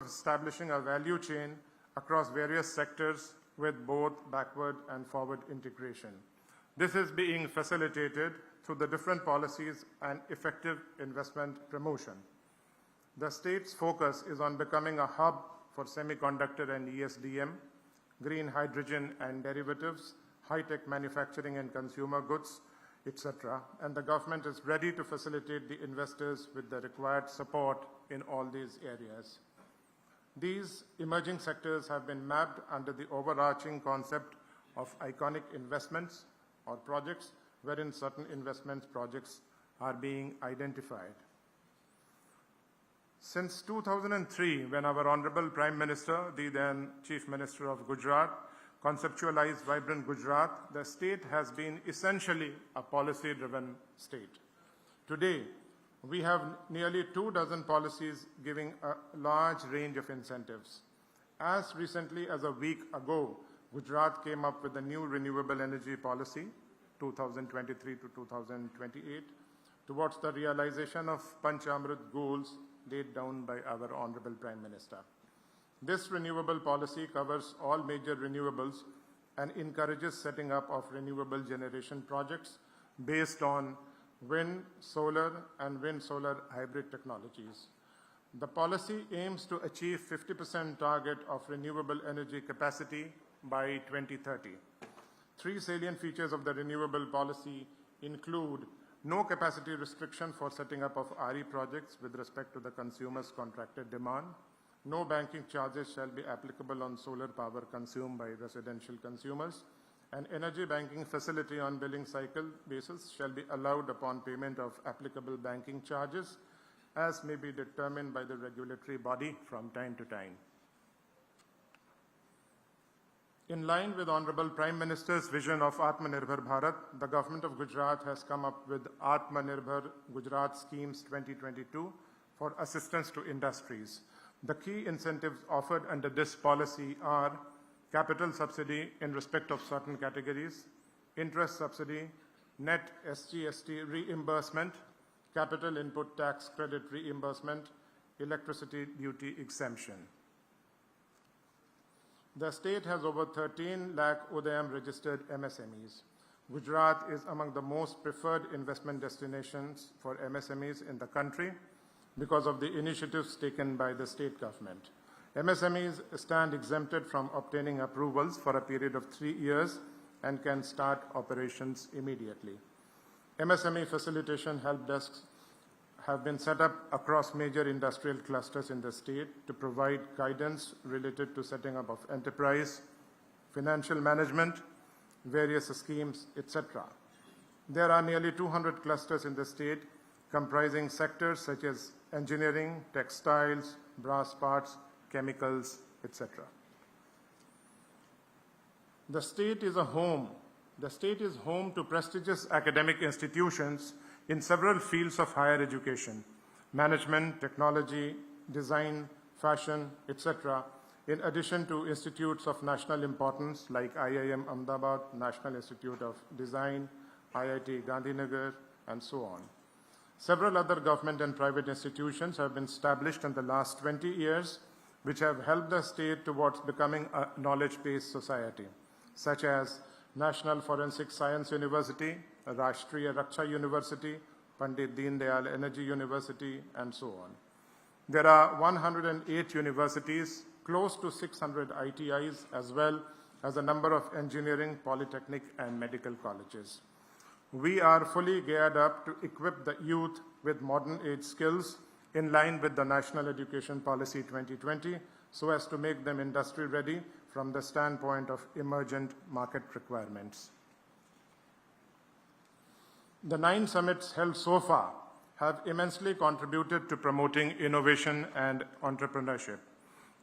establishing a value chain across various sectors with both backward and forward integration. This is being facilitated through the different policies and effective investment promotion. The state's focus is on becoming a hub for semiconductor and ESDM, green hydrogen and derivatives, high-tech manufacturing and consumer goods, etc. And the government is ready to facilitate the investors with the required support in all these areas. These emerging sectors have been mapped under the overarching concept of iconic investments or projects, wherein certain investment projects are being identified. Since 2003, when our Honorable Prime Minister, the then Chief Minister of Gujarat, conceptualized Vibrant Gujarat, the state has been essentially a policy-driven state. Today, we have nearly 24 policies giving a large range of incentives. As recently as a week ago, Gujarat came up with a new renewable energy policy, 2023 to 2028, towards the realization of Panchamrit goals laid down by our Honorable Prime Minister. This renewable policy covers all major renewables and encourages setting up of renewable generation projects based on wind, solar, and wind-solar hybrid technologies. The policy aims to achieve 50% target of renewable energy capacity by 2030. Three salient features of the renewable policy include no capacity restriction for setting up of RE projects with respect to the consumer's contracted demand. No banking charges shall be applicable on solar power consumed by residential consumers. An energy banking facility on billing cycle basis shall be allowed upon payment of applicable banking charges as may be determined by the regulatory body from time to time. In line with Honorable Prime Minister's vision of Atmanirbhar Bharat, the Government of Gujarat has come up with Atmanirbhar Gujarat Schemes 2022 for assistance to industries. The key incentives offered under this policy are capital subsidy in respect of certain categories, interest subsidy, net SGST reimbursement, capital input tax credit reimbursement, electricity duty exemption. The state has over 13 lakh Udayam registered MSMEs. Gujarat is among the most preferred investment destinations for MSMEs in the country because of the initiatives taken by the state government. MSMEs stand exempted from obtaining approvals for a period of 3 years and can start operations immediately. MSME facilitation help desks have been set up across major industrial clusters in the state to provide guidance related to setting up of enterprise, financial management, various schemes, etc. There are nearly 200 clusters in the state comprising sectors such as engineering, textiles, brass parts, chemicals, etc. The state is home to prestigious academic institutions in several fields of higher education, management, technology, design, fashion, etc., in addition to institutes of national importance like IIM Ahmedabad, National Institute of Design, IIT Gandhinagar, and so on. Several other government and private institutions have been established in the last 20 years, which have helped the state towards becoming a knowledge-based society, such as National Forensic Science University, Rashtriya Raksha University, Pandit Deen Dayal Energy University, and so on. There are 108 universities, close to 600 ITIs, as well as a number of engineering, polytechnic, and medical colleges. We are fully geared up to equip the youth with modern age skills in line with the National Education Policy 2020, so as to make them industry ready from the standpoint of emergent market requirements. The 9 summits held so far have immensely contributed to promoting innovation and entrepreneurship.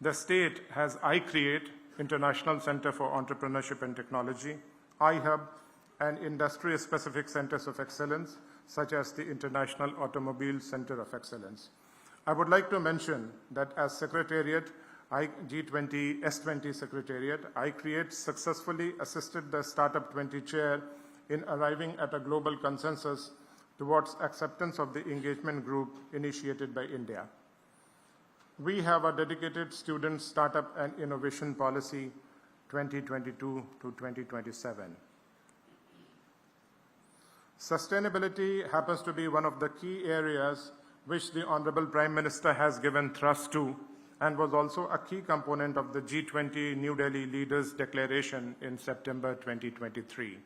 The state has iCreate, International Center for Entrepreneurship and Technology, iHub, and industry-specific centers of excellence, such as the International Automobile Center of Excellence. I would like to mention that as Secretariat, G20, S20 Secretariat, iCreate successfully assisted the Startup 20 chair in arriving at a global consensus towards acceptance of the engagement group initiated by India. We have a dedicated student startup and innovation policy 2022 to 2027. Sustainability happens to be one of the key areas which the Honorable Prime Minister has given thrust to and was also a key component of the G20 New Delhi Leaders Declaration in September 2023.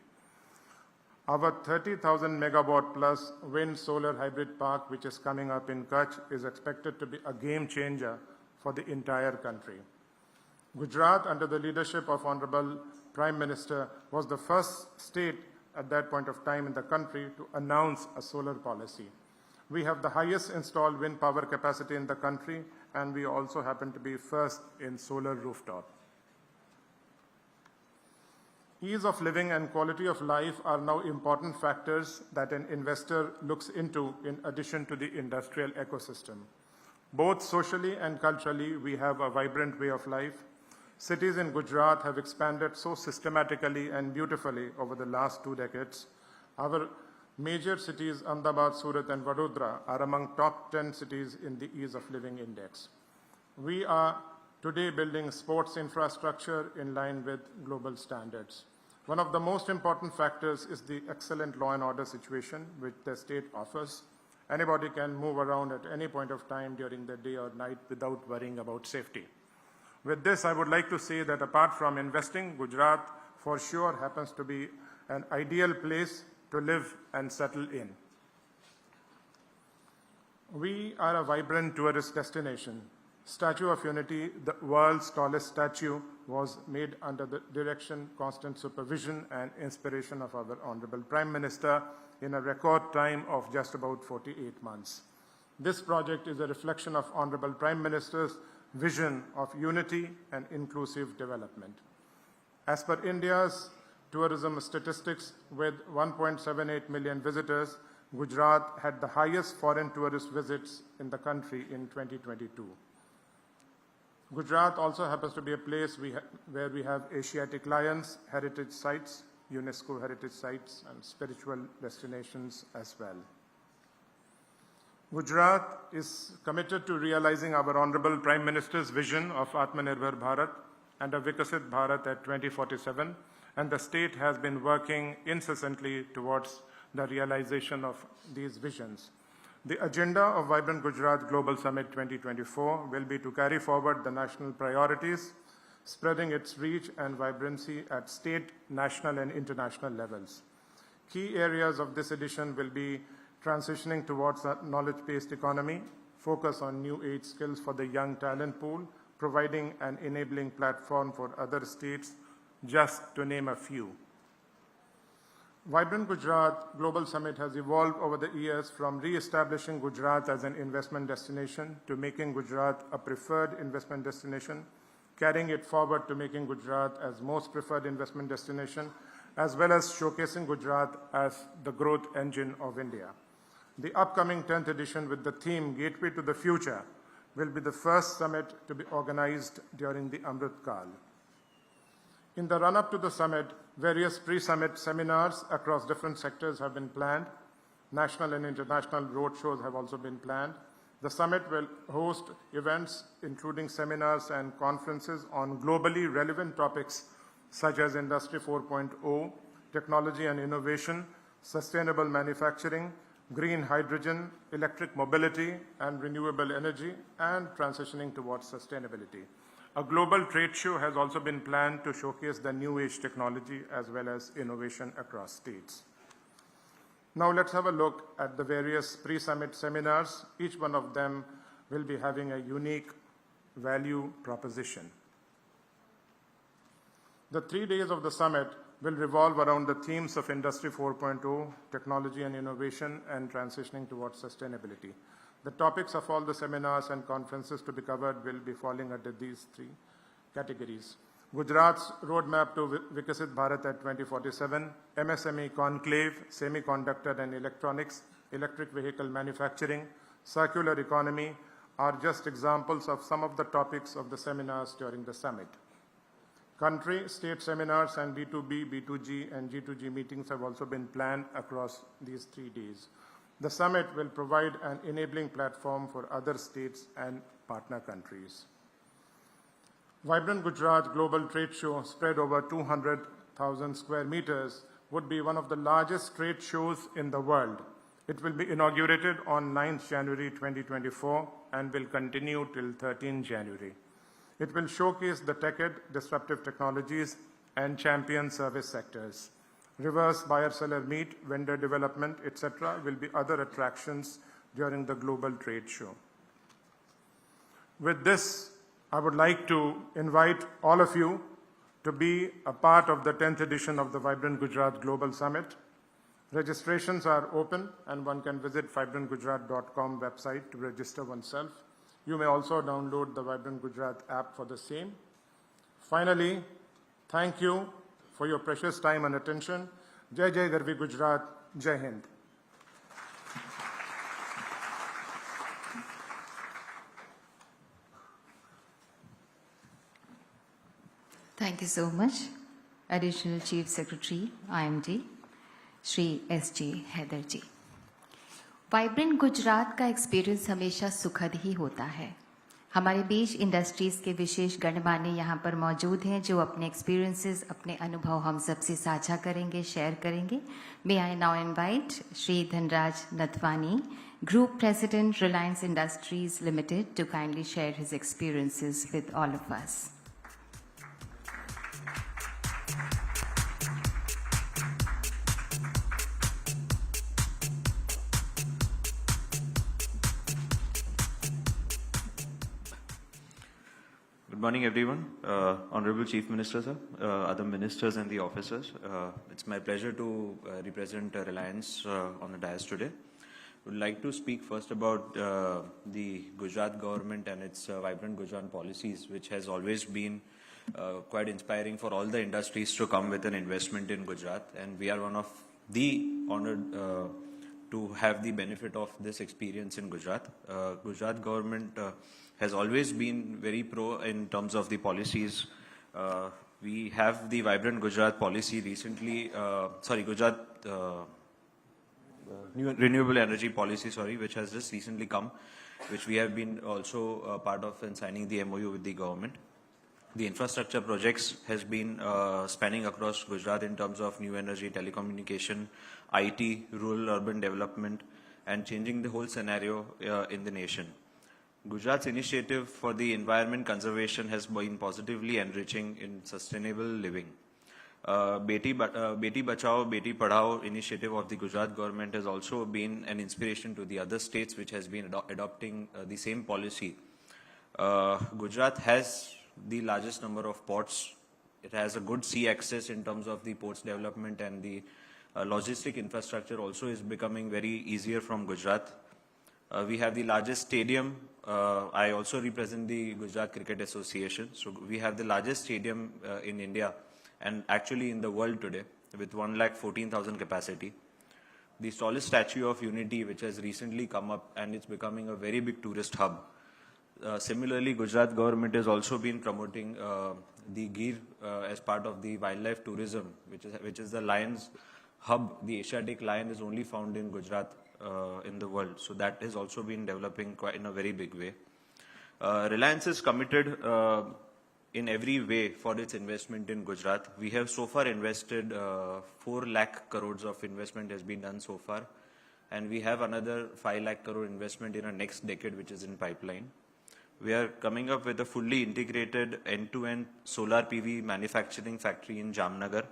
Our 30,000 megawatt plus wind solar hybrid park, which is coming up in Kutch, is expected to be a game changer for the entire country. Gujarat, under the leadership of Honorable Prime Minister, was the first state at that point of time in the country to announce a solar policy. We have the highest installed wind power capacity in the country, and we also happen to be first in solar rooftop. Ease of living and quality of life are now important factors that an investor looks into in addition to the industrial ecosystem. Both socially and culturally, we have a vibrant way of life. Cities in Gujarat have expanded so systematically and beautifully over the last 2 decades. Our major cities, Ahmedabad, Surat, and Vadodara, are among top 10 cities in the Ease of Living Index. We are today building sports infrastructure in line with global standards. One of the most important factors is the excellent law and order situation which the state offers. Anybody can move around at any point of time during the day or night without worrying about safety. With this, I would like to say that apart from investing, Gujarat for sure happens to be an ideal place to live and settle in. We are a vibrant tourist destination. Statue of Unity, the world's tallest statue, was made under the direction, constant supervision, and inspiration of our Honorable Prime Minister in a record time of just about 48 months. This project is a reflection of Honorable Prime Minister's vision of unity and inclusive development. As per India's tourism statistics, with 1.78 million visitors, Gujarat had the highest foreign tourist visits in the country in 2022. Gujarat also happens to be a place where we have Asiatic lions, heritage sites, UNESCO heritage sites, and spiritual destinations as well. Gujarat is committed to realizing our Honorable Prime Minister's vision of Atmanirbhar Bharat and a Vikasit Bharat at 2047, and the state has been working incessantly towards the realization of these visions. The agenda of Vibrant Gujarat Global Summit 2024 will be to carry forward the national priorities, spreading its reach and vibrancy at state, national, and international levels. Key areas of this edition will be transitioning towards a knowledge-based economy, focus on new age skills for the young talent pool, providing an enabling platform for other states, just to name a few. Vibrant Gujarat Global Summit has evolved over the years from re-establishing Gujarat as an investment destination to making Gujarat a preferred investment destination, carrying it forward to making Gujarat as most preferred investment destination, as well as showcasing Gujarat as the growth engine of India. The upcoming 10th edition with the theme Gateway to the Future will be the first summit to be organized during the Amrit Kal. In the run-up to the summit, various pre-summit seminars across different sectors have been planned. National and international roadshows have also been planned. The summit will host events including seminars and conferences on globally relevant topics such as Industry 4.0, technology and innovation, sustainable manufacturing, green hydrogen, electric mobility and renewable energy, and transitioning towards sustainability. A global trade show has also been planned to showcase the new age technology as well as innovation across states. Now let's have a look at the various pre-summit seminars. Each one of them will be having a unique value proposition. The 3 days of the summit will revolve around the themes of Industry 4.0, technology and innovation, and transitioning towards sustainability. The topics of all the seminars and conferences to be covered will be falling under these 3 categories. Gujarat's roadmap to Vikasit Bharat at 2047, MSME conclave, semiconductor and electronics, electric vehicle manufacturing, circular economy are just examples of some of the topics of the seminars during the summit. Country, state seminars and B2B, B2G and G2G meetings have also been planned across these 3 days. The summit will provide an enabling platform for other states and partner countries. Vibrant Gujarat Global Trade Show, spread over 200,000 square meters, would be one of the largest trade shows in the world. It will be inaugurated on 9th January 2024 and will continue till 13 January. It will showcase the tech-ed disruptive technologies and champion service sectors. Reverse buyer-seller meet, vendor development, etc. will be other attractions during the Global Trade Show. With this, I would like to invite all of you to be a part of the 10th edition of the Vibrant Gujarat Global Summit. Registrations are open and one can visit vibrantgujarat.com website to register oneself. You may also download the Vibrant Gujarat app for the same. Finally, thank you for your precious time and attention. Jai Jai Garvi Gujarat, Jai Hind. Thank you so much, Additional Chief Secretary, IMD, Shri S.J. Haider ji. Vibrant Gujarat का experience हमेशा सुखद ही होता है। हमारे बीच industries के विशेष गणमान्य यहाँ पर मौजूद हैं जो अपने एक्सपीरियंसेस, अपने अनुभव हम सबसे साझा करेंगे, शेयर करेंगे। May I now invite Shri Dhanraj Nathwani, Group President, Reliance Industries Limited, to kindly share his experiences with all of us. Good morning, everyone. Honorable Chief Minister, sir, other ministers and the officers. It's my pleasure to represent Reliance on the dais today. I would like to speak first about the Gujarat government and its Vibrant Gujarat policies, which has always been quite inspiring for all the industries to come with an investment in Gujarat. And we are one of the honored to have the benefit of this experience in Gujarat. Gujarat government has always been very pro in terms of the policies. We have the Vibrant Gujarat policy recently, renewable energy policy, which has just recently come, which we have been also part of in signing the MOU with the government. The infrastructure projects has been spanning across Gujarat in terms of new energy, telecommunication, IT, rural urban development, and changing the whole scenario in the nation. Gujarat's initiative for the environment conservation has been positively enriching in sustainable living. Beti Bachao, Beti Padhao initiative of the Gujarat government has also been an inspiration to the other states which has been adopting the same policy. Gujarat has the largest number of ports. It has a good sea access in terms of the ports development, and the logistic infrastructure also is becoming very easier from Gujarat. We have the largest stadium. I also represent the Gujarat Cricket Association. So we have the largest stadium in India and actually in the world today with 114,000 capacity. The tallest statue of unity which has recently come up, and it's becoming a very big tourist hub. Similarly, Gujarat government has also been promoting the Gir as part of the wildlife tourism, which is the lion's hub. The Asiatic lion is only found in Gujarat in the world. So that has also been developing quite in a very big way. Reliance is committed in every way for its investment in Gujarat. We have so far invested 4 lakh crores of investment has been done so far. And we have another 5 lakh crore investment in our next decade, which is in pipeline. We are coming up with a fully integrated end-to-end solar PV manufacturing factory in Jamnagar.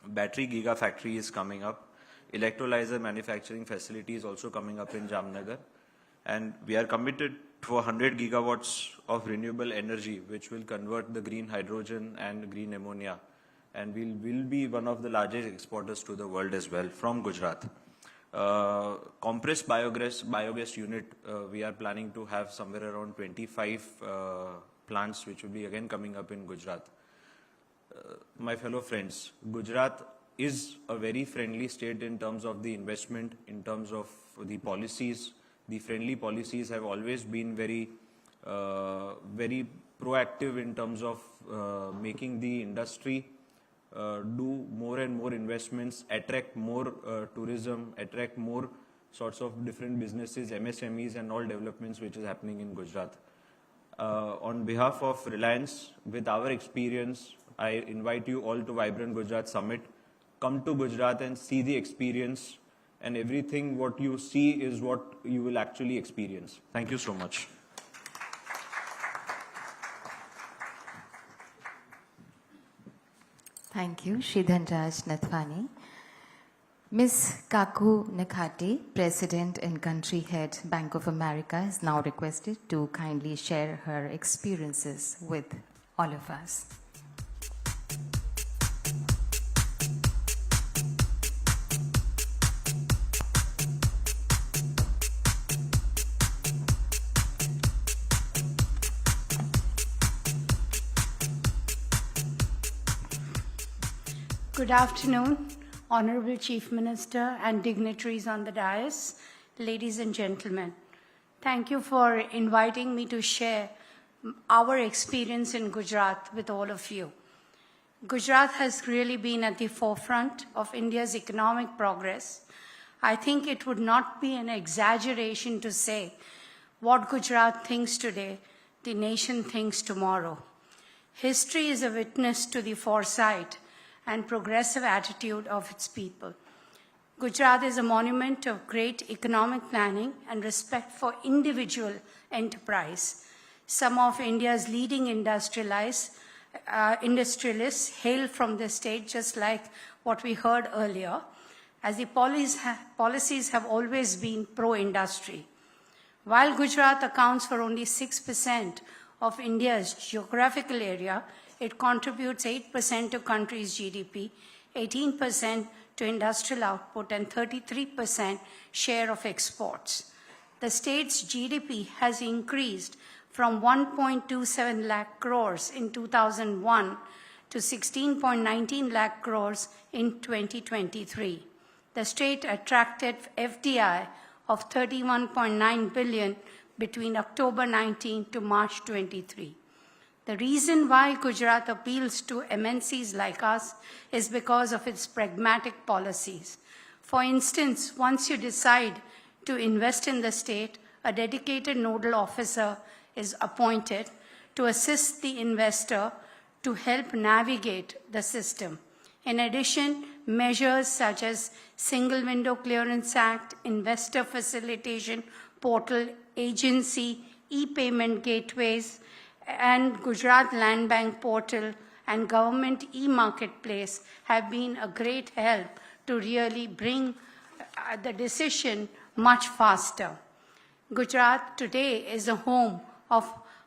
Battery giga factory is coming up. Electrolyzer manufacturing facility is also coming up in Jamnagar. And we are committed to 100 gigawatts of renewable energy, which will convert the green hydrogen and green ammonia. And we will be one of the largest exporters to the world as well from Gujarat. Compressed biogas unit, we are planning to have somewhere around 25 plants, which will be again coming up in Gujarat. My fellow friends, Gujarat is a very friendly state in terms of the investment, in terms of the policies. The friendly policies have always been very proactive in terms of making the industry do more and more investments, attract more tourism, attract more sorts of different businesses, MSMEs and all developments which is happening in Gujarat. On behalf of Reliance, with our experience, I invite you all to Vibrant Gujarat Summit. Come to Gujarat and see the experience, and everything what you see is what you will actually experience. Thank you so much. Thank you, Shri Dhanraj Nathwani. Ms. Kaku Nakhate, President and Country Head, Bank of America, is now requested to kindly share her experiences with all of us. Good afternoon, Honorable Chief Minister and dignitaries on the dais, ladies and gentlemen. Thank you for inviting me to share our experience in Gujarat with all of you. Gujarat has really been at the forefront of India's economic progress. I think it would not be an exaggeration to say what Gujarat thinks today, the nation thinks tomorrow. History is a witness to the foresight and progressive attitude of its people. Gujarat is a monument of great economic planning and respect for individual enterprise. Some of India's leading industrialists hail from the state, just like what we heard earlier, as the policies have always been pro-industry. While Gujarat accounts for only 6% of India's geographical area, it contributes 8% to country's GDP, 18% to industrial output, and 33% share of exports. The state's GDP has increased from 1.27 lakh crores in 2001 to 16.19 lakh crores in 2023. The state attracted FDI of 31.9 billion between October 19 to March 23. The reason why Gujarat appeals to MNCs like us is because of its pragmatic policies. For instance, once you decide to invest in the state, a dedicated nodal officer is appointed to assist the investor to help navigate the system. In addition, measures such as Single Window Clearance Act, Investor Facilitation Portal, Agency, e-payment gateways, and Gujarat Land Bank portal and government e-marketplace have been a great help to really bring the decision much faster. Gujarat today is a home of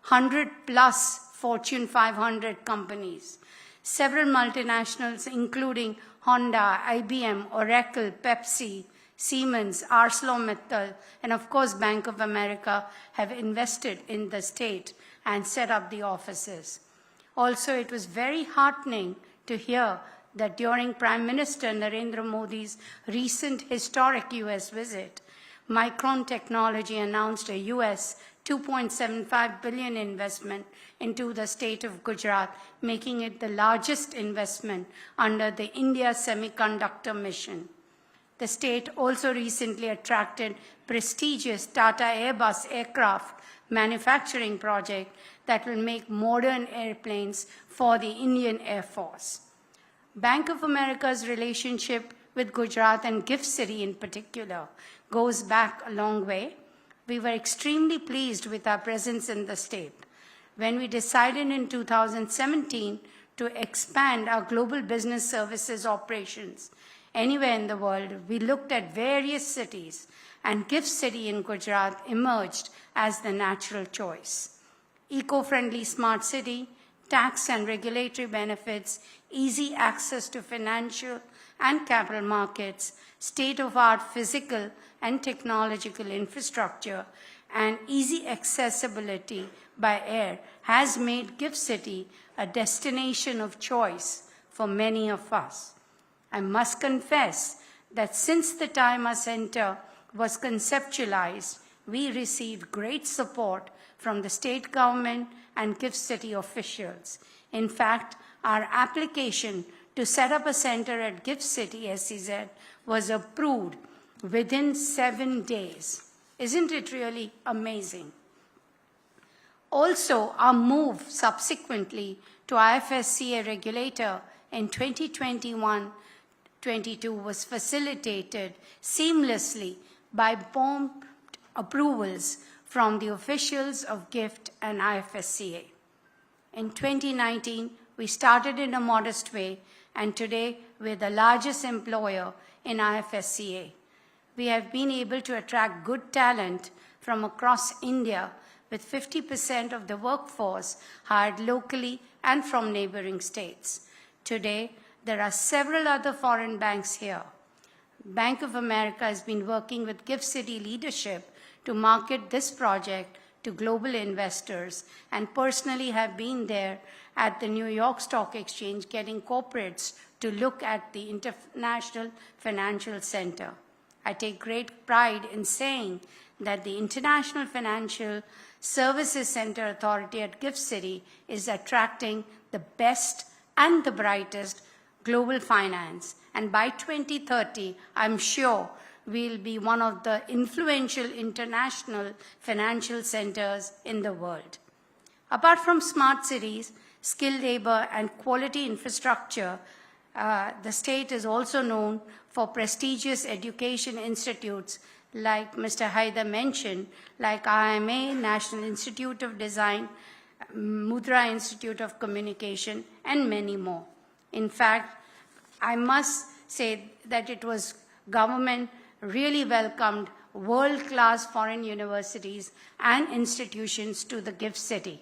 100 plus Fortune 500 companies. Several multinationals including Honda, IBM, Oracle, Pepsi, Siemens, ArcelorMittal, and of course Bank of America have invested in the state and set up the offices. Also, it was very heartening to hear that during Prime Minister Narendra Modi's recent historic US visit, Micron Technology announced a US $2.75 billion investment into the state of Gujarat, making it the largest investment under the India Semiconductor Mission. The state also recently attracted prestigious Tata Airbus aircraft manufacturing project that will make modern airplanes for the Indian Air Force. Bank of America's relationship with Gujarat and Gift City in particular goes back a long way. We were extremely pleased with our presence in the state. When we decided in 2017 to expand our global business services operations anywhere in the world, we looked at various cities, and Gift City in Gujarat emerged as the natural choice. Eco-friendly smart city, tax and regulatory benefits, easy access to financial and capital markets, state-of-art physical and technological infrastructure, and easy accessibility by air has made Gift City a destination of choice for many of us. I must confess that since the time our center was conceptualized, we received great support from the state government and Gift City officials. In fact, our application to set up a center at Gift City, SEZ, was approved within 7 days. Isn't it really amazing? Also, our move subsequently to IFSCA regulator in 2021-22 was facilitated seamlessly by prompt approvals from the officials of GIFT and IFSCA. In 2019, we started in a modest way, and today we're the largest employer in IFSCA. We have been able to attract good talent from across India, with 50% of the workforce hired locally and from neighboring states. Today, there are several other foreign banks here. Bank of America has been working with GIFT City leadership to market this project to global investors, and personally have been there at the New York Stock Exchange getting corporates to look at the International Financial Center. I take great pride in saying that the International Financial Services Center Authority at GIFT City is attracting the best and the brightest global finance. And by 2030, I'm sure we'll be one of the influential international financial centers in the world. Apart from smart cities, skilled labor, and quality infrastructure, the state is also known for prestigious education institutes like Mr. Haider mentioned, like IMA, National Institute of Design, Mudra Institute of Communication, and many more. In fact, I must say that it was government really welcomed world-class foreign universities and institutions to the GIFT City.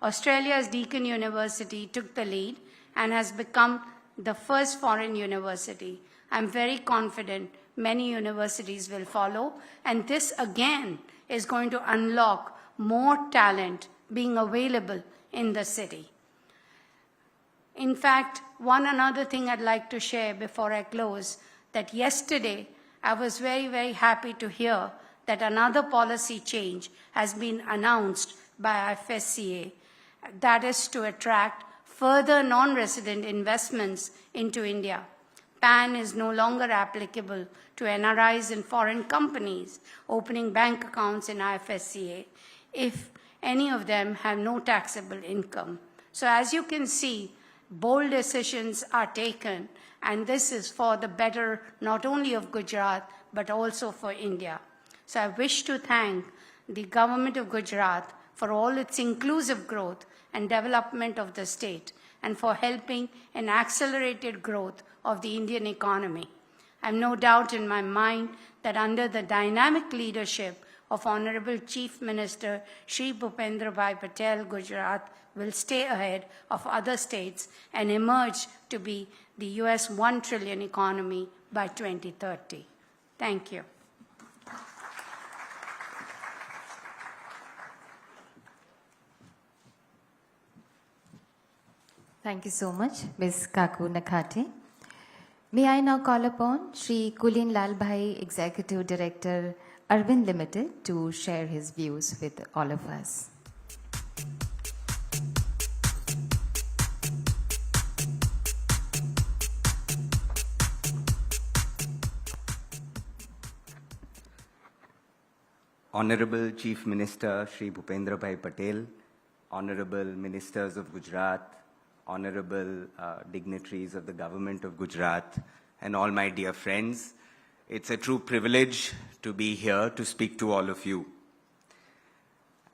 Australia's Deakin University took the lead and has become the first foreign university. I'm very confident many universities will follow, and this again is going to unlock more talent being available in the city. In fact, one another thing I'd like to share before I close, that yesterday I was very, very happy to hear that another policy change has been announced by FSCA, that is to attract further non-resident investments into India. PAN is no longer applicable to NRIs and foreign companies opening bank accounts in IFSCA if any of them have no taxable income. So as you can see, bold decisions are taken, and this is for the better not only of Gujarat, but also for India. So I wish to thank the government of Gujarat for all its inclusive growth and development of the state, and for helping in accelerated growth of the Indian economy. I have no doubt in my mind that under the dynamic leadership of Honorable Chief Minister Shri Bhupendra Bhai Patel, Gujarat will stay ahead of other states and emerge to be the US $1 trillion economy by 2030. Thank you. Thank you so much, Ms. Kaku Nakhate. May I now call upon Shri Kulin Lal Bhai, Executive Director, Arvind Limited, to share his views with all of us. Honorable Chief Minister Shri Bhupendra Bhai Patel, Honorable Ministers of Gujarat, Honorable dignitaries of the government of Gujarat, and all my dear friends, it's a true privilege to be here to speak to all of you.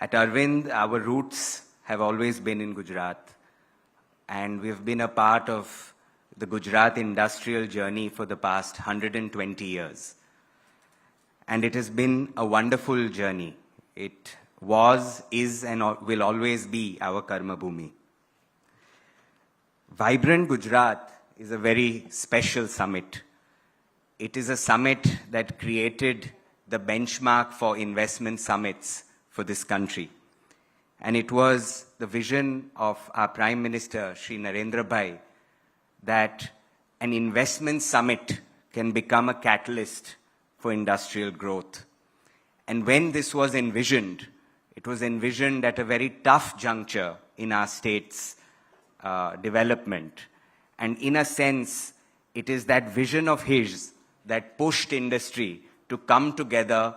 At Arvind, our roots have always been in Gujarat, and we've been a part of the Gujarat industrial journey for the past 120 years. And it has been a wonderful journey. It was, is, and will always be our Karma Bhumi. Vibrant Gujarat is a very special summit. It is a summit that created the benchmark for investment summits for this country. And it was the vision of our Prime Minister, Shri Narendra Bhai, that an investment summit can become a catalyst for industrial growth. And when this was envisioned, it was envisioned at a very tough juncture in our state's development. And in a sense, it is that vision of his that pushed industry to come together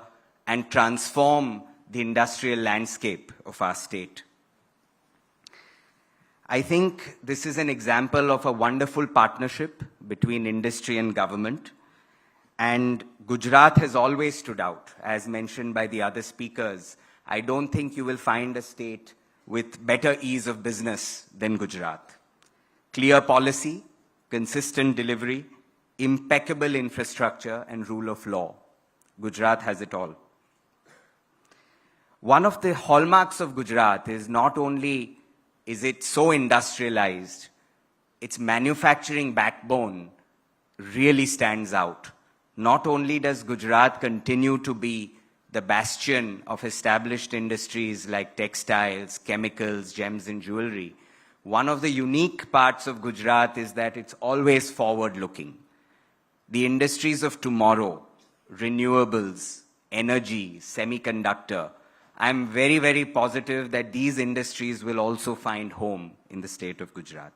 and transform the industrial landscape of our state. I think this is an example of a wonderful partnership between industry and government. And Gujarat has always stood out, as mentioned by the other speakers. I don't think you will find a state with better ease of business than Gujarat. Clear policy, consistent delivery, impeccable infrastructure, and rule of law. Gujarat has it all. One of the hallmarks of Gujarat is not only is it so industrialized, its manufacturing backbone really stands out. Not only does Gujarat continue to be the bastion of established industries like textiles, chemicals, gems and jewelry, one of the unique parts of Gujarat is that it's always forward-looking. The industries of tomorrow, renewables, energy, semiconductor, I'm very, very positive that these industries will also find home in the state of Gujarat.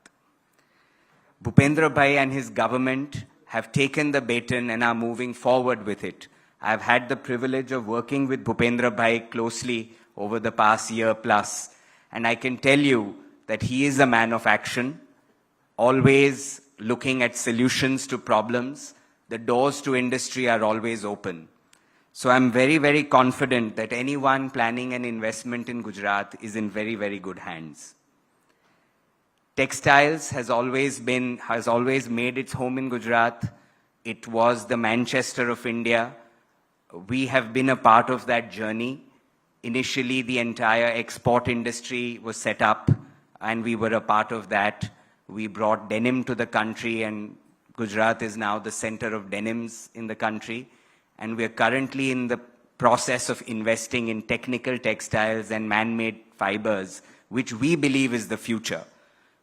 Bhupendra Bhai and his government have taken the baton and are moving forward with it. I've had the privilege of working with Bhupendra Bhai closely over the past year plus, and I can tell you that he is a man of action, always looking at solutions to problems. The doors to industry are always open. So I'm very, very confident that anyone planning an investment in Gujarat is in very, very good hands. Textiles has always made its home in Gujarat. It was the Manchester of India. We have been a part of that journey. Initially, the entire export industry was set up, and we were a part of that. We brought denim to the country, and Gujarat is now the center of denims in the country. And we are currently in the process of investing in technical textiles and man-made fibers, which we believe is the future.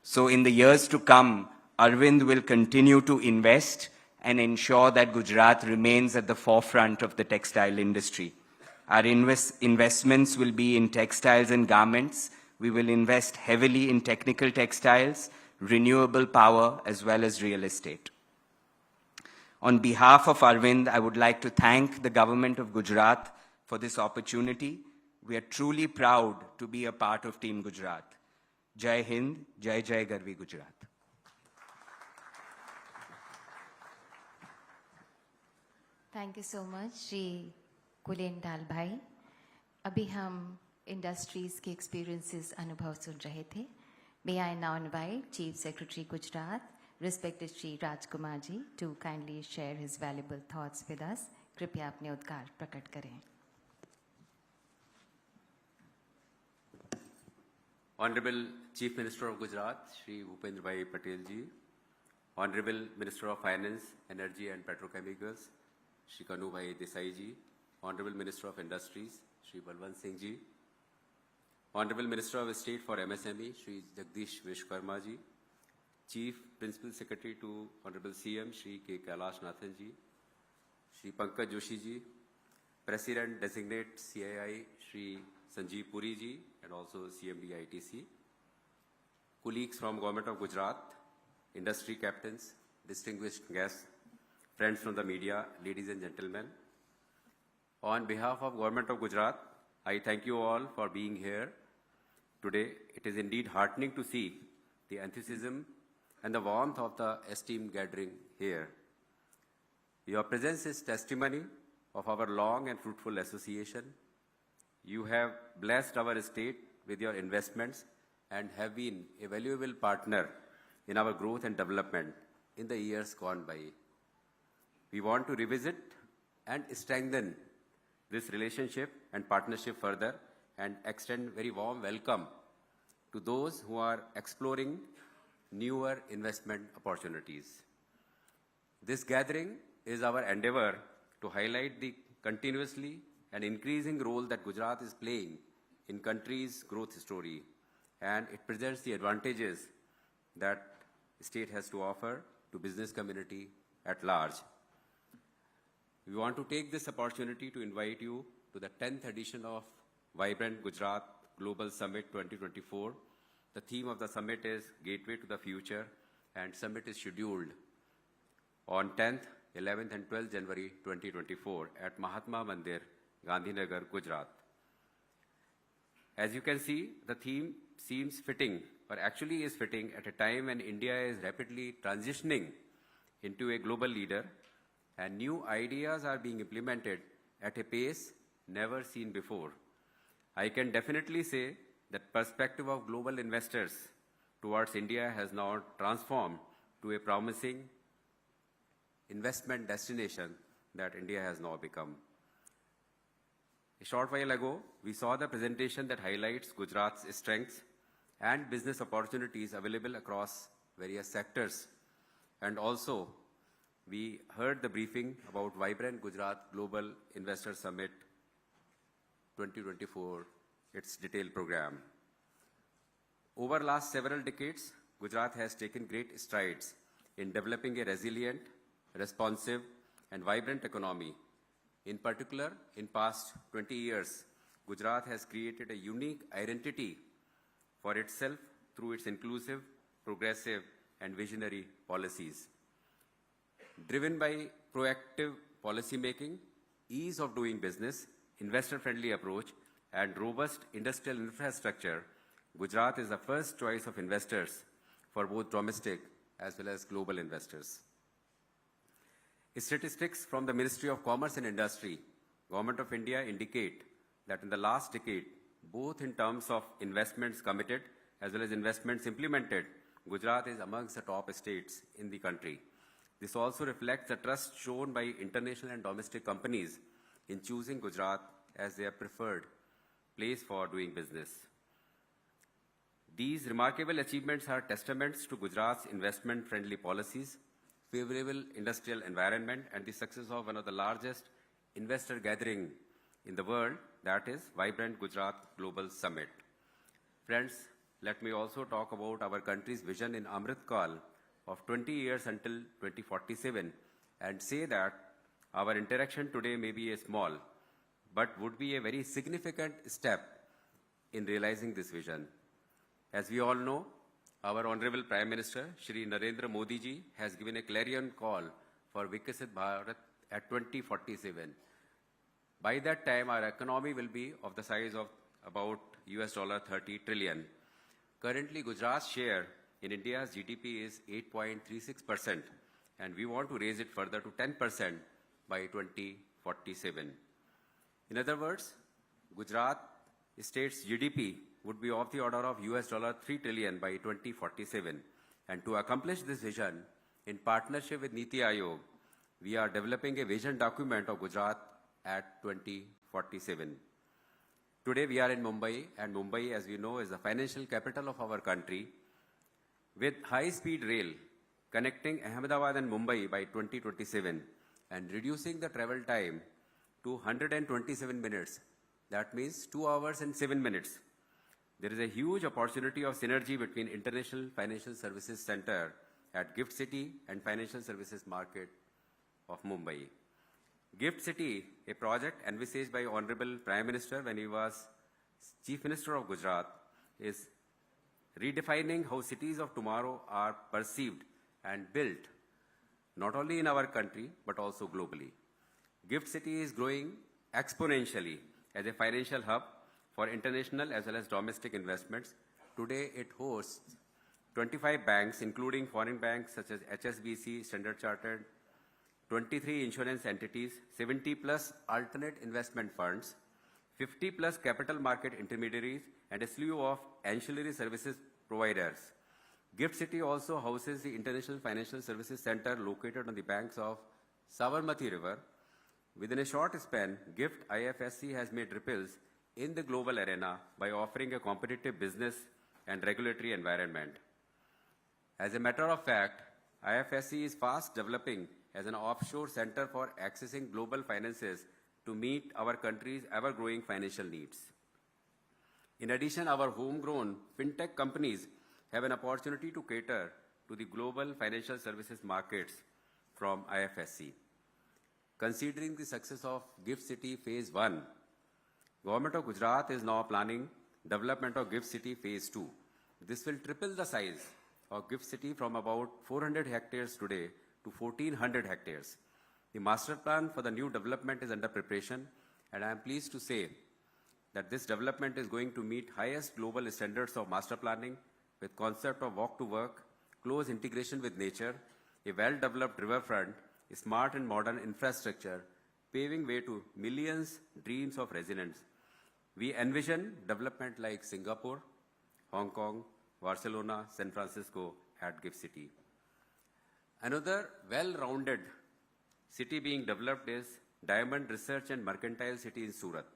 So in the years to come, Arvind will continue to invest and ensure that Gujarat remains at the forefront of the textile industry. Our investments will be in textiles and garments. We will invest heavily in technical textiles, renewable power, as well as real estate. On behalf of Arvind, I would like to thank the government of Gujarat for this opportunity. We are truly proud to be a part of Team Gujarat. Jai Hind, Jai Jai Garvi Gujarat. Thank you so much Shri Kulenlal bhai. अभी हम industries के experiences अनुभव सुन रहे थे. May I now invite chief secretary Gujarat, respected Shri Rajkumar ji, to kindly share his valuable thoughts with us. कृपया अपने उद्गार प्रकट करें. Honorable Chief Minister of Gujarat, Shri Bhupendra Bhai Patel ji, Honorable Minister of Finance, Energy and Petrochemicals, Shri Kanu Bhai Desai ji, Honorable Minister of Industries, Shri Balwant Singh ji, Honorable Minister of State for MSME, Shri Jagdish Vishwakarma ji, Chief Principal Secretary to Honorable CM, Shri K. Kailash Nathan ji, Shri Pankaj Joshi ji, President Designate CII, Shri Sanjeev Puri ji, and also CMD ITC, colleagues from Government of Gujarat, industry captains, distinguished guests, friends from the media, ladies and gentlemen. On behalf of Government of Gujarat, I thank you all for being here today. It is indeed heartening to see the enthusiasm and the warmth of the esteemed gathering here. Your presence is testimony of our long and fruitful association. You have blessed our state with your investments and have been a valuable partner in our growth and development in the years gone by. We want to revisit and strengthen this relationship and partnership further and extend very warm welcome to those who are exploring newer investment opportunities. This gathering is our endeavor to highlight the continuously and increasing role that Gujarat is playing in country's growth story, and it presents the advantages that the state has to offer to business community at large. We want to take this opportunity to invite you to the 10th edition of Vibrant Gujarat Global Summit 2024. The theme of the summit is Gateway to the Future, and summit is scheduled on 10th, 11th and 12th January 2024 at Mahatma Mandir, Gandhinagar, Gujarat. As you can see, the theme seems fitting, or actually is fitting, at a time when India is rapidly transitioning into a global leader and new ideas are being implemented at a pace never seen before. I can definitely say that perspective of global investors towards India has now transformed to a promising investment destination that India has now become. A short while ago, we saw the presentation that highlights Gujarat's strengths and business opportunities available across various sectors. And also, we heard the briefing about Vibrant Gujarat Global Investor Summit 2024, its detailed program. Over the last several decades, Gujarat has taken great strides in developing a resilient, responsive, and vibrant economy. In particular, in past 20 years, Gujarat has created a unique identity for itself through its inclusive, progressive, and visionary policies. Driven by proactive policy making, ease of doing business, investor-friendly approach, and robust industrial infrastructure, Gujarat is the first choice of investors for both domestic as well as global investors. Statistics from the Ministry of Commerce and Industry, Government of India indicate that in the last decade, both in terms of investments committed as well as investments implemented, Gujarat is amongst the top states in the country. This also reflects the trust shown by international and domestic companies in choosing Gujarat as their preferred place for doing business. These remarkable achievements are testaments to Gujarat's investment-friendly policies, favorable industrial environment, and the success of one of the largest investor gathering in the world, that is Vibrant Gujarat Global Summit. Friends, let me also talk about our country's vision in Amrit Kal of 20 years until 2047 and say that our interaction today may be a small, but would be a very significant step in realizing this vision. As we all know, our Honorable Prime Minister, Shri Narendra Modi ji, has given a clarion call for Vikasit Bharat at 2047. By that time, our economy will be of the size of about US $30 trillion. Currently, Gujarat's share in India's GDP is 8.36%, and we want to raise it further to 10% by 2047. In other words, Gujarat state's GDP would be of the order of US $3 trillion by 2047. And to accomplish this vision, in partnership with Niti Aayog, we are developing a vision document of Gujarat at 2047. Today we are in Mumbai, and Mumbai, as we know, is the financial capital of our country. With high-speed rail connecting Ahmedabad and Mumbai by 2027 and reducing the travel time to 127 minutes, that means 2 hours and 7 minutes. There is a huge opportunity of synergy between International Financial Services Center at Gift City and Financial Services Market of Mumbai. Gift City, a project envisaged by Honorable Prime Minister when he was Chief Minister of Gujarat, is redefining how cities of tomorrow are perceived and built, not only in our country, but also globally. Gift City is growing exponentially as a financial hub for international as well as domestic investments. Today, it hosts 25 banks, including foreign banks such as HSBC, Standard Chartered, 23 insurance entities, 70 plus alternate investment funds, 50 plus capital market intermediaries, and a slew of ancillary services providers. Gift City also houses the International Financial Services Center located on the banks of Sabarmati River. Within a short span, Gift IFSC has made ripples in the global arena by offering a competitive business and regulatory environment. As a matter of fact, IFSC is fast developing as an offshore center for accessing global finances to meet our country's ever-growing financial needs. In addition, our homegrown fintech companies have an opportunity to cater to the global financial services markets from IFSC. Considering the success of Gift City Phase 1, Government of Gujarat is now planning development of Gift City Phase 2. This will triple the size of Gift City from about 400 hectares today to 1,400 hectares. The master plan for the new development is under preparation, and I am pleased to say that this development is going to meet highest global standards of master planning with concept of walk to work, close integration with nature, a well-developed riverfront, a smart and modern infrastructure, paving way to millions dreams of residents. We envision development like Singapore, Hong Kong, Barcelona, San Francisco at Gift City. Another well-rounded city being developed is Diamond Research and Mercantile City in Surat,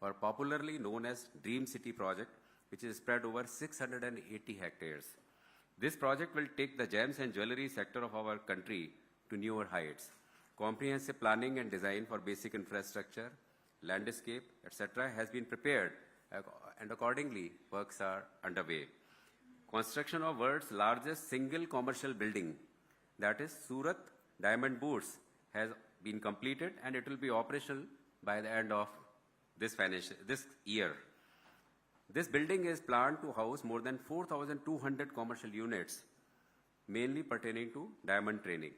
or popularly known as Dream City project, which is spread over 680 hectares. This project will take the gems and jewelry sector of our country to newer heights. Comprehensive planning and design for basic infrastructure, landscape, etc. has been prepared, and accordingly works are underway. Construction of world's largest single commercial building, that is Surat Diamond Boots, has been completed and it will be operational by the end of this year. This building is planned to house more than 4,200 commercial units, mainly pertaining to diamond training.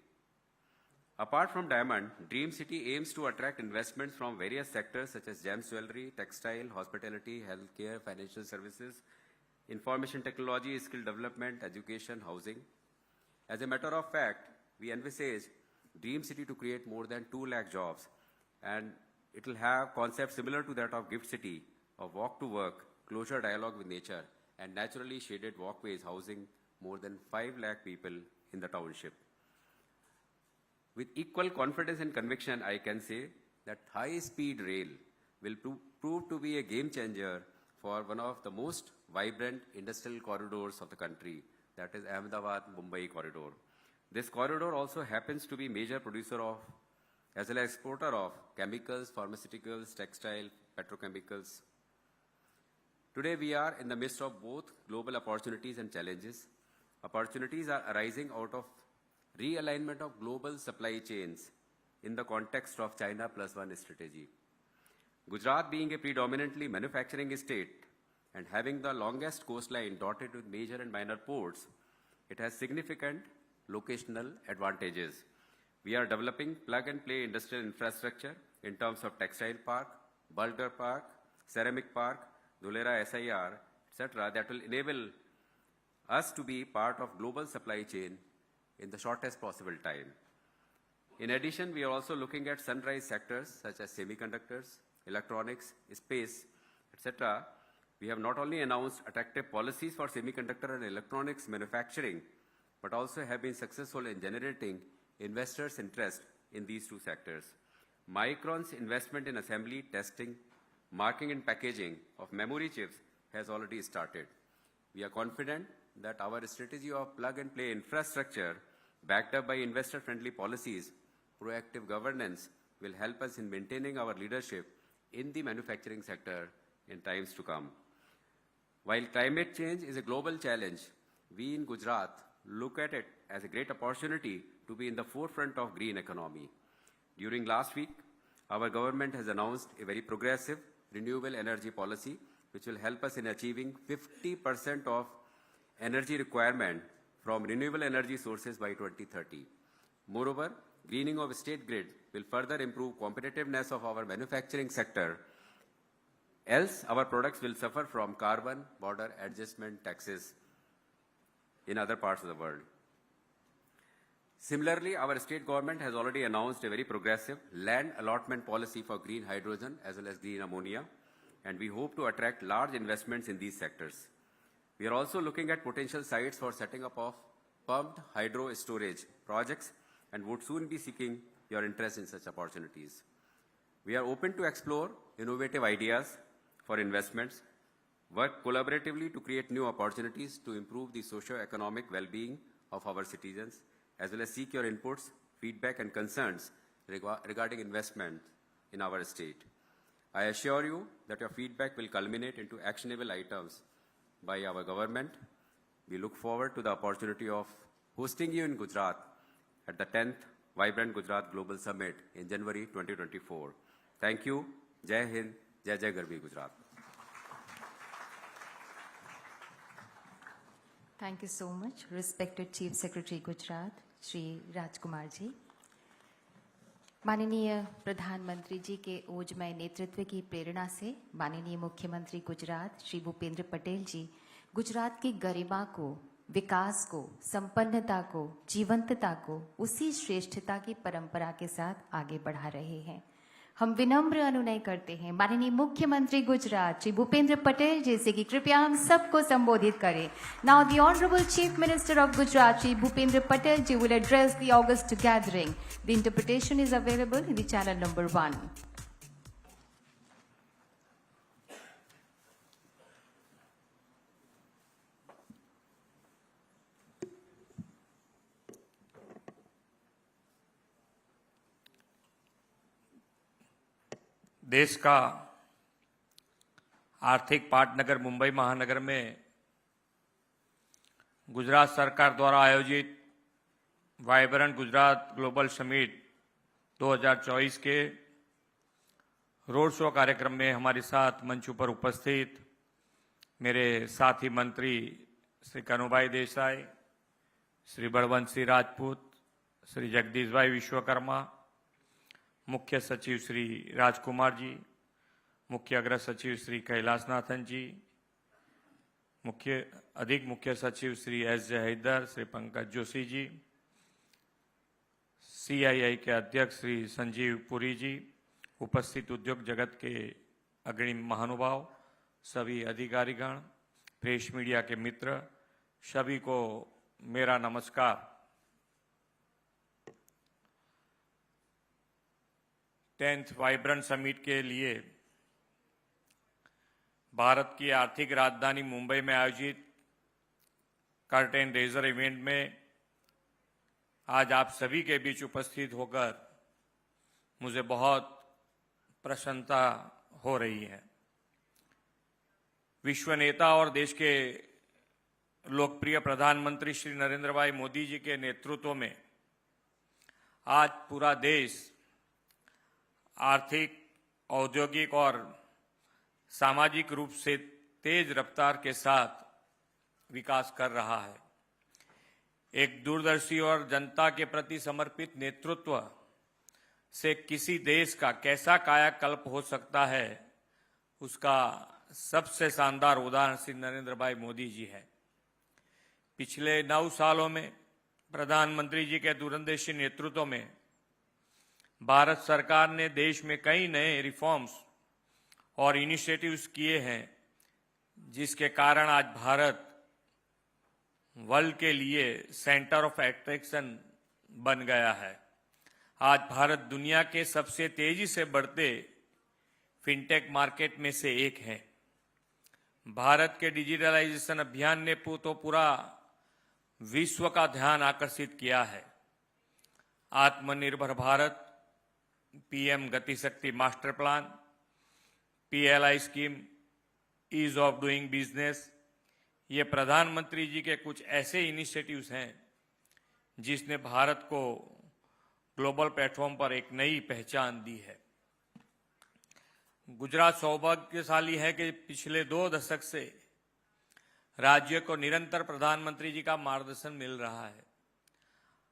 Apart from diamond, Dream City aims to attract investments from various sectors such as gems jewelry, textile, hospitality, healthcare, financial services, information technology, skill development, education, housing. As a matter of fact, we envisage Dream City to create more than 2 lakh jobs, and it will have concepts similar to that of Gift City, of walk to work, closer dialogue with nature, and naturally shaded walkways housing more than 5 lakh people in the township. With equal confidence and conviction, I can say that high-speed rail will prove to be a game changer for one of the most vibrant industrial corridors of the country, that is Ahmedabad-Mumbai corridor. This corridor also happens to be major producer of, as well as exporter of, chemicals, pharmaceuticals, textile, petrochemicals. Today we are in the midst of both global opportunities and challenges. Opportunities are arising out of realignment of global supply chains in the context of China Plus One strategy. Gujarat being a predominantly manufacturing state and having the longest coastline dotted with major and minor ports, it has significant locational advantages. We are developing plug-and-play industrial infrastructure in terms of textile park, bulker park, ceramic park, Dulera SIR, etc., that will enable us to be part of global supply chain in the shortest possible time. In addition, we are also looking at sunrise sectors such as semiconductors, electronics, space, etc. We have not only announced attractive policies for semiconductor and electronics manufacturing, but also have been successful in generating investors' interest in these two sectors. Micron's investment in assembly, testing, marking and packaging of memory chips has already started. We are confident that our strategy of plug-and-play infrastructure, backed up by investor-friendly policies, proactive governance, will help us in maintaining our leadership in the manufacturing sector in times to come. While climate change is a global challenge, we in Gujarat look at it as a great opportunity to be in the forefront of green economy. During last week, our government has announced a very progressive renewable energy policy, which will help us in achieving 50% of energy requirement from renewable energy sources by 2030. Moreover, greening of state grid will further improve competitiveness of our manufacturing sector, else our products will suffer from carbon border adjustment taxes in other parts of the world. Similarly, our state government has already announced a very progressive land allotment policy for green hydrogen as well as green ammonia, and we hope to attract large investments in these sectors. We are also looking at potential sites for setting up of pumped hydro storage projects and would soon be seeking your interest in such opportunities. We are open to explore innovative ideas for investments, work collaboratively to create new opportunities to improve the socio-economic well-being of our citizens, as well as seek your inputs, feedback and concerns regarding investment in our state. I assure you that your feedback will culminate into actionable items by our government. We look forward to the opportunity of hosting you in Gujarat at the 10th Vibrant Gujarat Global Summit in January 2024. Thank you. Jai Hind, Jai Jai Garbi Gujarat. Thank you so much, respected Chief Secretary Gujarat, Shri Rajkumar ji. माननीय प्रधानमंत्री जी के ओजमय नेतृत्व की प्रेरणा से माननीय मुख्यमंत्री गुजरात श्री भूपेंद्र पटेल जी गुजरात की गरिमा को, विकास को, संपन्नता को, जीवंतता को उसी श्रेष्ठता की परंपरा के साथ आगे बढ़ा रहे हैं। हम विनम्र अनुनय करते हैं माननीय मुख्यमंत्री गुजरात श्री भूपेंद्र पटेल जी से कि कृपया हम सबको संबोधित करें। Now the honourable chief minister of Gujarat Shri Bhupendra Patel ji will address the august gathering. The interpretation is available in the channel number 1। देश का आर्थिक पाटनगर मुंबई महानगर में गुजरात सरकार द्वारा आयोजित वाइब्रेंट गुजरात ग्लोबल समिट 2024 के रोड शो कार्यक्रम में हमारे साथ मंच पर उपस्थित मेरे साथी मंत्री श्री कनुभाई देसाई, श्री बलवंत सिंह राजपूत, श्री जगदीश भाई विश्वकर्मा, मुख्य सचिव श्री राजकुमार जी, मुख्य अग्र सचिव श्री कैलाशनाथन जी, अधिक मुख्य सचिव श्री एस.जे. हैदर, श्री पंकज जोशी जी, CII के अध्यक्ष श्री संजीव पुरी जी, उपस्थित उद्योग जगत के अग्रणी महानुभाव, सभी अधिकारीगण, प्रेस मीडिया के मित्र, सभी को मेरा नमस्कार। 10th वाइब्रेंट समिट के लिए भारत की आर्थिक राजधानी मुंबई में आयोजित कर्टेन रेजर इवेंट में आज आप सभी के बीच उपस्थित होकर मुझे बहुत प्रसन्नता हो रही है। विश्व नेता और देश के लोकप्रिय प्रधानमंत्री श्री नरेंद्र भाई मोदी जी के नेतृत्व में आज पूरा देश आर्थिक, औद्योगिक और सामाजिक रूप से तेज रफ्तार के साथ विकास कर रहा है। एक दूरदर्शी और जनता के प्रति समर्पित नेतृत्व से किसी देश का कैसा कायाकल्प हो सकता है, उसका सबसे शानदार उदाहरण श्री नरेंद्र भाई मोदी जी है। पिछले 9 सालों में प्रधानमंत्री जी के दूरंदेशी नेतृत्व में भारत सरकार ने देश में कई नए रिफॉर्म्स और इनिशिएटिव्स किए हैं, जिसके कारण आज भारत वर्ल्ड के लिए सेंटर ऑफ अट्रैक्शन बन गया है। आज भारत दुनिया के सबसे तेजी से बढ़ते फिनटेक मार्केट में से एक है। भारत के डिजिटलाइजेशन अभियान ने पूरा विश्व का ध्यान आकर्षित किया है। आत्मनिर्भर Bharat, PM Gati Shakti master plan, PLI scheme, ease of doing business, ये प्रधानमंत्री जी के कुछ ऐसे इनिशिएटिव्स हैं जिसने भारत को ग्लोबल प्लेटफॉर्म पर एक नई पहचान दी है। गुजरात सौभाग्यशाली है कि पिछले 2 दशक से राज्य को निरंतर प्रधानमंत्री जी का मार्गदर्शन मिल रहा है।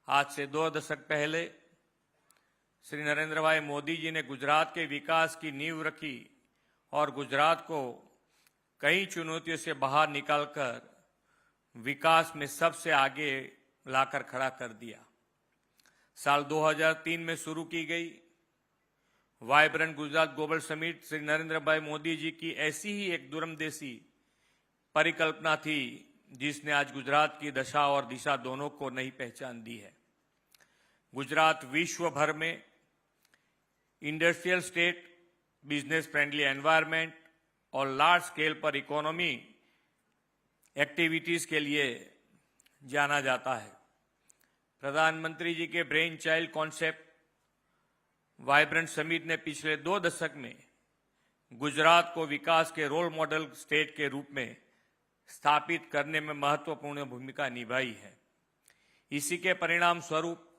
आज से 2 दशक पहले श्री नरेंद्र भाई मोदी जी ने गुजरात के विकास की नींव रखी और गुजरात को कई चुनौतियों से बाहर निकालकर विकास में सबसे आगे लाकर खड़ा कर दिया। साल 2003 में शुरू की गई vibrant Gujarat global summit Shri Narendra भाई मोदी जी की ऐसी ही एक दूरंदेशी परिकल्पना थी, जिसने आज गुजरात की दशा और दिशा दोनों को नई पहचान दी है। गुजरात विश्व भर में industrial state, business friendly environment और लार्ज स्केल पर इकोनॉमी एक्टिविटीज के लिए जाना जाता है। प्रधानमंत्री जी के brain child concept vibrant summit ने पिछले 2 दशक में गुजरात को विकास के रोल मॉडल स्टेट के रूप में स्थापित करने में महत्वपूर्ण भूमिका निभाई है। इसी के परिणाम स्वरूप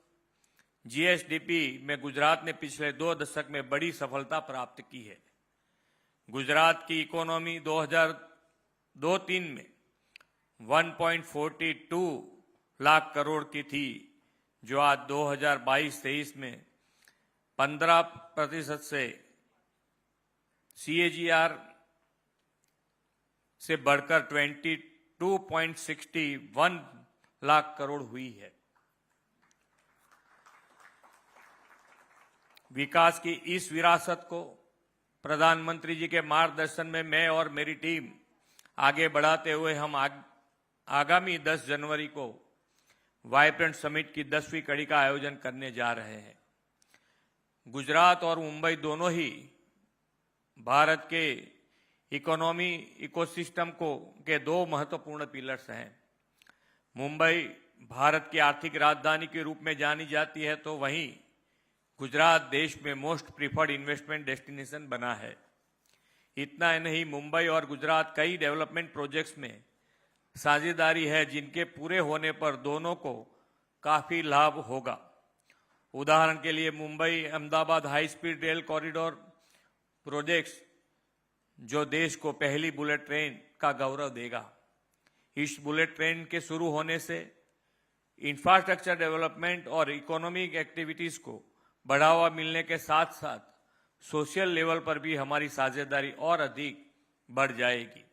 GSDP में गुजरात ने पिछले 2 दशक में बड़ी सफलता प्राप्त की है। गुजरात की इकोनॉमी 2002-03 में 1.42 लाख करोड़ की थी, जो आज 2022-23 में 15% से CAGR से बढ़कर 22.61 लाख करोड़ हुई है। विकास की इस विरासत को प्रधानमंत्री जी के मार्गदर्शन में मैं और मेरी टीम आगे बढ़ाते हुए हम आगामी 10 जनवरी को वाइब्रेंट समिट की 10वीं कड़ी का आयोजन करने जा रहे हैं। गुजरात और मुंबई दोनों ही भारत के इकोनॉमी इकोसिस्टम के दो महत्वपूर्ण पिलर्स हैं। मुंबई भारत की आर्थिक राजधानी के रूप में जानी जाती है, तो वहीं गुजरात देश में मोस्ट प्रीफर्ड इन्वेस्टमेंट डेस्टिनेशन बना है। इतना ही नहीं, मुंबई और गुजरात कई डेवलपमेंट प्रोजेक्ट्स में साझेदारी है, जिनके पूरे होने पर दोनों को काफी लाभ होगा। उदाहरण के लिए Mumbai Ahmedabad high speed rail corridor projects, जो देश को पहली बुलेट ट्रेन का गौरव देगा। इस बुलेट ट्रेन के शुरू होने से इंफ्रास्ट्रक्चर डेवलपमेंट और इकोनॉमिक एक्टिविटीज को बढ़ावा मिलने के साथ साथ सोशल लेवल पर भी हमारी साझेदारी और अधिक बढ़ जाएगी।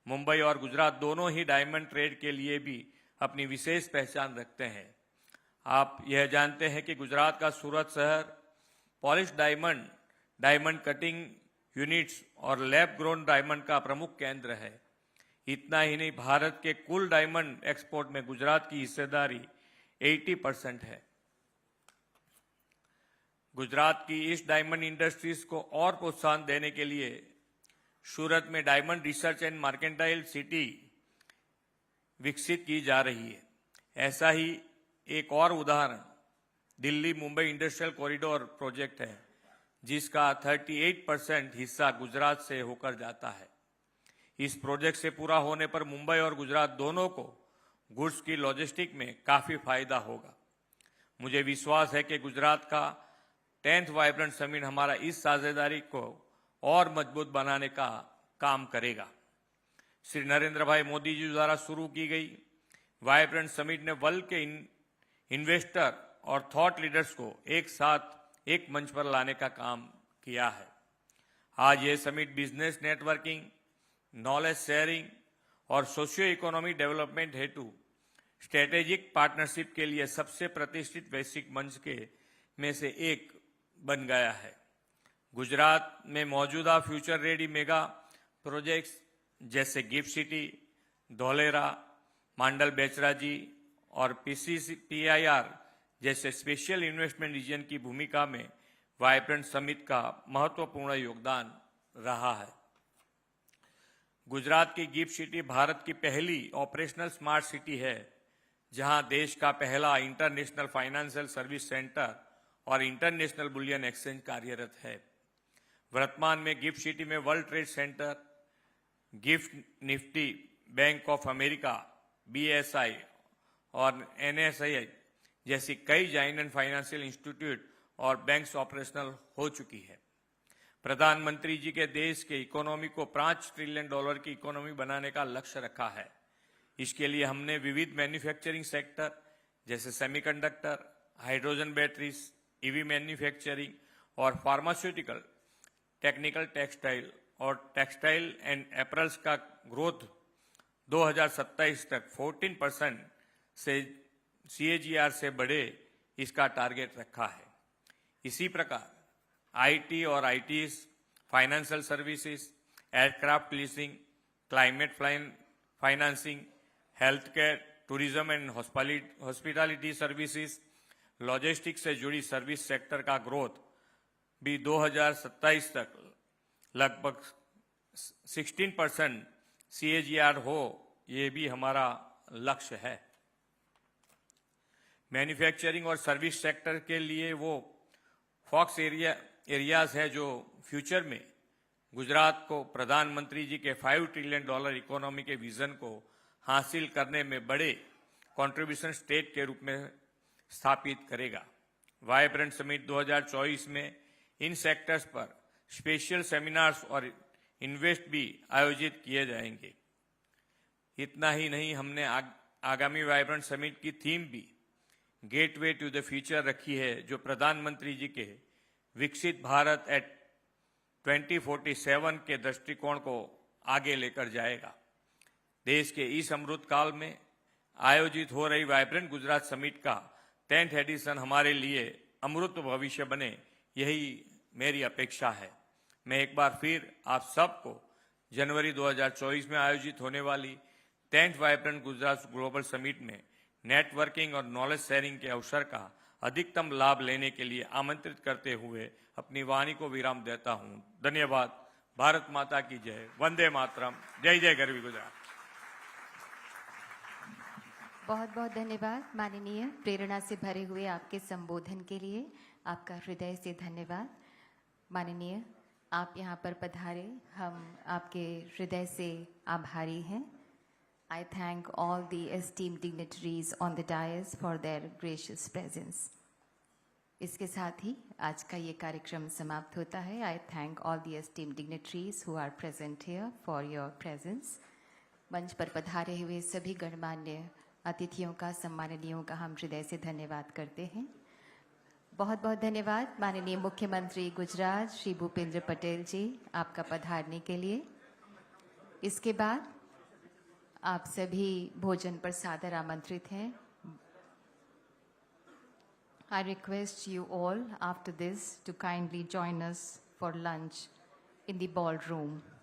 मुंबई और गुजरात दोनों ही डायमंड ट्रेड के लिए भी अपनी विशेष पहचान रखते हैं। आप यह जानते हैं कि गुजरात का सूरत शहर polish diamond, diamond cutting units और लैब ग्रोन डायमंड का प्रमुख केंद्र है। इतना ही नहीं, भारत के कुल डायमंड एक्सपोर्ट में गुजरात की हिस्सेदारी 80% है। गुजरात की इस डायमंड इंडस्ट्रीज को और प्रोत्साहन देने के लिए सूरत में diamond research and mercantile city विकसित की जा रही है। ऐसा ही एक और उदाहरण Delhi Mumbai industrial corridor project है, जिसका 38% हिस्सा गुजरात से होकर जाता है। इस प्रोजेक्ट से पूरा होने पर मुंबई और गुजरात दोनों को गुड्स की लॉजिस्टिक में काफी फायदा होगा। मुझे विश्वास है कि गुजरात का 10th वाइब्रेंट समिट हमारा इस साझेदारी को और मजबूत बनाने का काम करेगा। श्री नरेंद्र भाई मोदी जी द्वारा शुरू की गई वाइब्रेंट समिट ने वर्ल्ड के इन्वेस्टर और थॉट लीडर्स को एक साथ एक मंच पर लाने का काम किया है। आज ये summit business networking, knowledge sharing और सोशियो इकोनॉमिक डेवलपमेंट हेतु स्ट्रेटेजिक पार्टनरशिप के लिए सबसे प्रतिष्ठित वैश्विक मंच के में से एक बन गया है। गुजरात में मौजूदा फ्यूचर रेडी मेगा प्रोजेक्ट्स जैसे गिफ्ट सिटी, धोलेरा, मांडल बेचराजी और PIR जैसे स्पेशल इन्वेस्टमेंट रीजन की भूमिका में वाइब्रेंट समिट का महत्वपूर्ण योगदान रहा है। गुजरात की गिफ्ट सिटी भारत की पहली ऑपरेशनल स्मार्ट सिटी है, जहां देश का पहला इंटरनेशनल फाइनेंशियल सर्विस सेंटर और इंटरनेशनल बुलियन एक्सचेंज कार्यरत है। वर्तमान में गिफ्ट सिटी में world trade centre, gift Nifty, bank of America, BSI और NSI जैसी कई जाइंट फाइनेंशियल इंस्टीट्यूट और बैंक्स ऑपरेशनल हो चुकी है। प्रधानमंत्री जी के देश के इकोनॉमी को $5 ट्रिलियन की इकोनॉमी बनाने का लक्ष्य रखा है। इसके लिए हमने विविध मैन्युफैक्चरिंग सेक्टर जैसे semiconductor, hydrogen batteries, EV manufacturing और फार्मास्यूटिकल, टेक्निकल टेक्सटाइल और टेक्सटाइल एंड एपरल्स का ग्रोथ 2027 तक 14% से CAGR से बढ़े, इसका टारगेट रखा है। इसी प्रकार IT और ITs, financial services, aircraft leasing, climate financing, health care, tourism and hospitality services, logistics से जुड़ी सर्विस सेक्टर का ग्रोथ भी 2027 तक लगभग 16% CAGR हो, ये भी हमारा लक्ष्य है। मैन्युफैक्चरिंग और सर्विस सेक्टर के लिए वो फॉक्स एरियाज है जो फ्यूचर में गुजरात को प्रधानमंत्री जी के $5 ट्रिलियन इकोनॉमी के विजन को हासिल करने में बड़े कंट्रीब्यूशन स्टेट के रूप में स्थापित करेगा। वाइब्रेंट समिट 2024 में इन सेक्टर्स पर स्पेशल सेमिनार्स और इन्वेस्ट भी आयोजित किए जाएंगे। इतना ही नहीं, हमने आगामी वाइब्रेंट समिट की थीम भी गेटवे टू द फ्यूचर रखी है, जो प्रधानमंत्री जी के विकसित भारत एट 2047 के दृष्टिकोण को आगे लेकर जाएगा। देश के इस अमृत काल में आयोजित हो रही वाइब्रेंट गुजरात समिट का 10th एडिशन हमारे लिए अमृत भविष्य बने, यही मेरी अपेक्षा है। मैं एक बार फिर आप सबको जनवरी 2024 में आयोजित होने वाली 10th vibrant Gujarat global summit में नेटवर्किंग और नॉलेज शेयरिंग के अवसर का अधिकतम लाभ लेने के लिए आमंत्रित करते हुए अपनी वाणी को विराम देता हूं। धन्यवाद। भारत माता की जय। वंदे मातरम। जय जय गरवी गुजरात। बहुत बहुत धन्यवाद माननीय। प्रेरणा से भरे हुए आपके संबोधन के लिए आपका हृदय से धन्यवाद। माननीय, आप यहाँ पर पधारे, हम आपके हृदय से आभारी हैं। I thank all the esteemed dignitaries on the dais for their gracious presence. इसके साथ ही आज का ये कार्यक्रम समाप्त होता है। I thank all the esteemed dignitaries who are present here for your presence. मंच पर पधारे हुए सभी गणमान्य अतिथियों का, सम्माननीयों का हम हृदय से धन्यवाद करते हैं। बहुत बहुत धन्यवाद माननीय मुख्यमंत्री गुजरात श्री भूपेंद्र पटेल जी, आपका पधारने के लिए। इसके बाद आप सभी भोजन पर सादर आमंत्रित हैं। I request you all after this to kindly join us for lunch in the ballroom.